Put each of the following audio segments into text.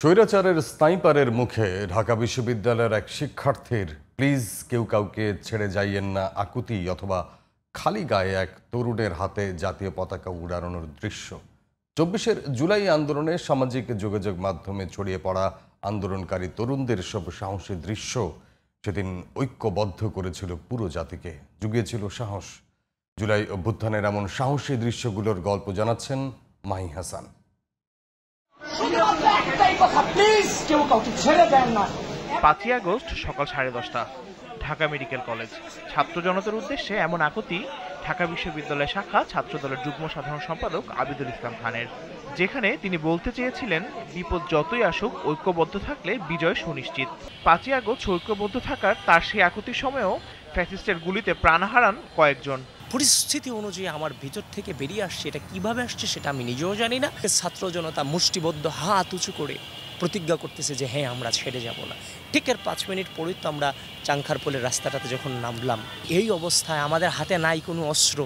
স্বৈরাচারের স্নাইপারের মুখে ঢাকা বিশ্ববিদ্যালয়ের এক শিক্ষার্থীর প্লিজ কেউ কাউকে ছেড়ে যাইয়েন না আকুতি অথবা খালি গায়ে এক তরুণের হাতে জাতীয় পতাকা উড়ানোর দৃশ্য ২৪ জুলাই আন্দোলনে সামাজিক যোগাযোগ মাধ্যমে ছড়িয়ে পড়া আন্দোলনকারী তরুণদের সব সাহসী দৃশ্য সেদিন ঐক্যবদ্ধ করেছিল পুরো জাতিকে, জুগিয়েছিল সাহস। জুলাই অভ্যুত্থানের এমন সাহসী দৃশ্যগুলোর গল্প জানাচ্ছেন মাহি হাসান। ৫ই আগস্ট সকাল 10:30 ঢাকা মেডিকেল কলেজ। ছাত্র জনতার উদ্দেশ্যে এমন আকুতি ঢাকা বিশ্ববিদ্যালয় শাখা ছাত্রদলের যুগ্ম সাধারণ সম্পাদক আবিদুল ইসলাম খানের, যেখানে তিনি বলতে চেয়েছিলেন বিপদ যতই আসুক ঐক্যবদ্ধ থাকলে বিজয় সুনিশ্চিত। ৫ই আগস্ট ঐক্যবদ্ধ থাকার তার সেই আকুতির সময়েও ফ্যাসিস্টের গুলিতে প্রাণ হারান কয়েকজন। পরিস্থিতি অনুযায়ী আমার ভিতর থেকে বেরিয়ে আসছে, এটা কিভাবে আসছে সেটা আমি নিজেও জানি না। ছাত্র জনতা মুষ্টিবদ্ধ হাত উঁচু করে প্রতিজ্ঞা করতেছে যে হ্যাঁ আমরা ছেড়ে যাব না। ঠিক এর 5 মিনিট পরেই তো আমরা চাংখারপোলের রাস্তাটাতে যখন নামলাম, এই অবস্থায় আমাদের হাতে নাই কোনো অস্ত্র,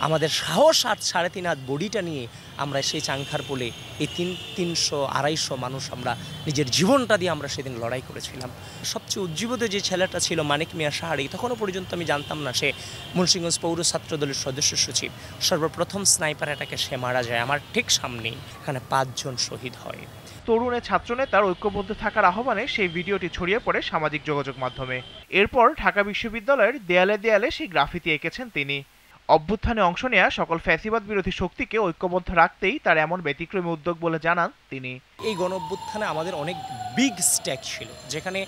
আমাদের সাহস আর 3.5 হাত বডিটা নিয়ে আমরা সেই চাংখারপোলে এই 300-250 মানুষ আমরা নিজের জীবনটা দিয়ে আমরা সেদিন লড়াই করেছিলাম। সবচেয়ে উজ্জীবিত যে ছেলেটা ছিল মানিক মিয়া সাহারি, তখনও পর্যন্ত আমি জানতাম না সে মুন্সিগঞ্জ পৌর ছাত্রদলের সদস্য সচিব। সর্বপ্রথম স্নাইপার অ্যাটাকে সে মারা যায় আমার ঠিক সামনেই। এখানে 5 জন শহীদ হয়। তরুণের ছাত্রনেতার ঐক্যবদ্ধ থাকার আহ্বানে সেই ভিডিওটি ছড়িয়ে পড়ে সামাজিক যোগাযোগ মাধ্যমে। এরপর ঢাকা বিশ্ববিদ্যালয়ের দেয়ালে দেয়ালে সেই গ্রাফিতি এঁকেছেন তিনি। অভ্যুত্থানে অংশ নেয়া সকল ফ্যাসিবাদ বিরোধী শক্তিকে ঐক্যবদ্ধ রাখতেই তার এমন ব্যতিক্রমী উদ্যোগ বলে জানান তিনি। এই গণঅভ্যুত্থানে আমাদের অনেক বিগ স্টেক ছিল, যেখানে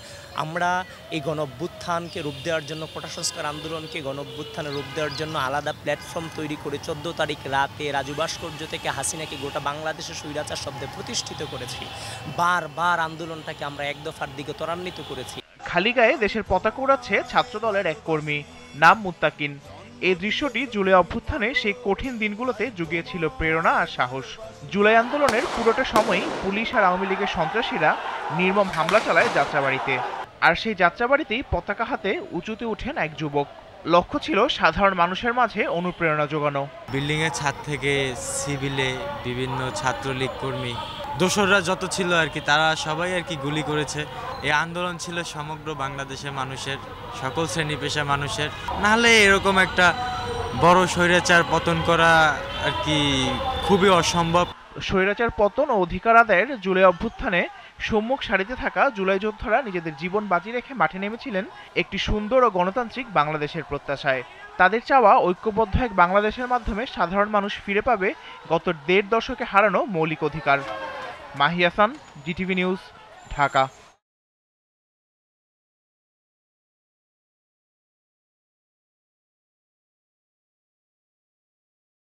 আমরা এই গণঅভ্যুত্থানকে রূপ দেওয়ার জন্য, কোটা সংস্কার আন্দোলনকে গণঅভ্যুত্থানে রূপ দেওয়ার জন্য আলাদা প্ল্যাটফর্ম তৈরি করে 14 তারিখ রাতে রাজু ভাস্কর্য থেকে হাসিনাকে গোটা বাংলাদেশের স্বৈরাচার শব্দে প্রতিষ্ঠিত করেছি। বারবার আন্দোলনটাকে আমরা এক দফার দিকে ত্বরান্বিত করেছি। খালি গায়ে দেশের পতাকা উড়াচ্ছে ছাত্রদলের এক কর্মী, নাম মুত্তাকিন। এই দৃশ্যটি জুলাই অভ্যুত্থানে সেই কঠিন দিনগুলোতে জুগিয়েছিল প্রেরণা আর সাহস। জুলাই আন্দোলনের পুরোটা সময়ই পুলিশ আর আওয়ামী লীগের সন্ত্রাসীরা নির্মম হামলা চালায় যাত্রাবাড়িতে, আর সেই যাত্রাবাড়িতেই পতাকা হাতে উঁচুতে উঠেন এক যুবক। লক্ষ্য ছিল সাধারণ মানুষের মাঝে অনুপ্রেরণা যোগানো। বিল্ডিং এর ছাদ থেকে সিভিলে বিভিন্ন ছাত্রলীগ কর্মী, দোসররা যত ছিল আর কি, তারা সবাই আর কি গুলি করেছে। এই আন্দোলন ছিল সমগ্র বাংলাদেশের মানুষের, সকল শ্রেণী পেশা মানুষের। নাহলে এরকম একটা বড় স্বৈরাচার পতন করা আর কি খুবই অসম্ভব। স্বৈরাচার পতন ও অধিকার আদায়ের জুলাই অভ্যুত্থানে সম্মুখ সারিতে থাকা জুলাই যোদ্ধারা নিজেদের জীবন বাজি রেখে মাঠে নেমেছিলেন একটি সুন্দর ও গণতান্ত্রিক বাংলাদেশের প্রত্যাশায়। তাদের চাওয়া ঐক্যবদ্ধ এক বাংলাদেশের মাধ্যমে সাধারণ মানুষ ফিরে পাবে গত 1.5 দশকে হারানো মৌলিক অধিকার। Mahi Hasan, GTV news, Dhaka.